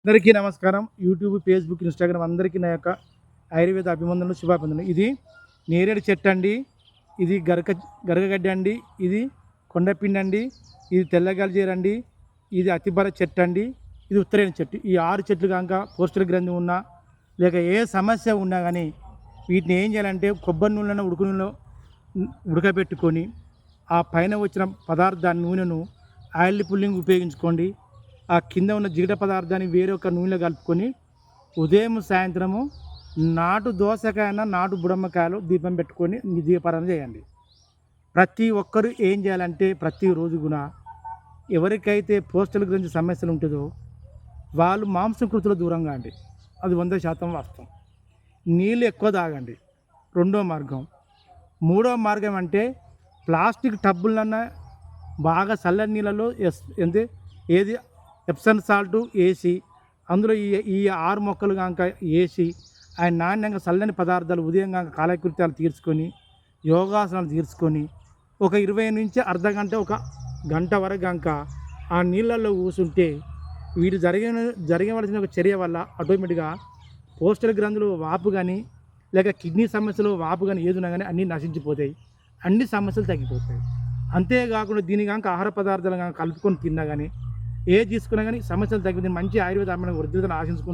అందరికీ నమస్కారం. YouTube, Facebook, Instagram అందరికీ నా యొక్క ఆయుర్వేద అభివందనలు, శుభాభివందనలు. ఇది నేరేడు చెట్టు అండి, ఇది గరగగడ్డి అండి, ఇది కొండపిండి అండి, ఇది తెల్లగల్జీర అండి, ఇది అతిబర చెట్టు అండి, ఇది ఉత్తరేణి చెట్టు. ఈ 6 చెట్లు కనుక పోస్టర్ గ్రంథి ఉన్నా లేక ఏ సమస్య ఉన్నా కానీ వీటిని ఏం చేయాలంటే కొబ్బరి నూనెలో ఉడుకు నూనెలో ఉడకబెట్టుకొని ఆ పైన వచ్చిన పదార్థాన్ని నూనెను ఆయిల్ పుల్లింగ్ ఉపయోగించుకోండి. ఆ కింద ఉన్న జిగట పదార్థాన్ని వేరొక నూనెలో కలుపుకొని ఉదయం సాయంత్రము నాటు దోసకాయన నాటు బుడమ్మకాయలు దీపం పెట్టుకొని దీపారాధన చేయండి. ప్రతి ఒక్కరూ ఏం చేయాలంటే ప్రతిరోజు కూడా ఎవరికైతే పోస్టల్ గురించి సమస్యలు ఉంటుందో వాళ్ళు మాంసకృతుల దూరంగా అండి, అది 100% వాస్తవం. నీళ్ళు ఎక్కువ తాగండి, రెండో మార్గం. మూడో మార్గం అంటే ప్లాస్టిక్ టబ్బులన్నా బాగా చల్లని నీళ్ళలో ఏది ఎప్సమ్ సాల్ట్ వేసి అందులో ఈ 6 మొక్కలు కనుక వేసి ఆయన నాణ్యంగా చల్లని పదార్థాలు ఉదయం కనుక కాలకృత్యాలు తీర్చుకొని యోగాసనాలు తీర్చుకొని ఒక 20 నుంచి అర్ధ గంట, ఒక గంట వరకు కనుక ఆ నీళ్ళల్లో కూసుంటే వీటి జరగవలసిన ఒక చర్య వల్ల ఆటోమేటిక్గా పోస్టల్ గ్రంథులు వాపు కానీ లేక కిడ్నీ సమస్యలు వాపు కానీ ఏదున్నా కానీ అన్నీ నశించిపోతాయి, అన్ని సమస్యలు తగ్గిపోతాయి. అంతేకాకుండా దీని కనుక ఆహార పదార్థాలు కనుక కలుపుకొని తిన్నా కానీ ఏది తీసుకున్నా కానీ సమస్యలు తగ్గిపోతాయి. మంచి ఆయుర్వేద వృద్ధిని ఆశించుకుంటూ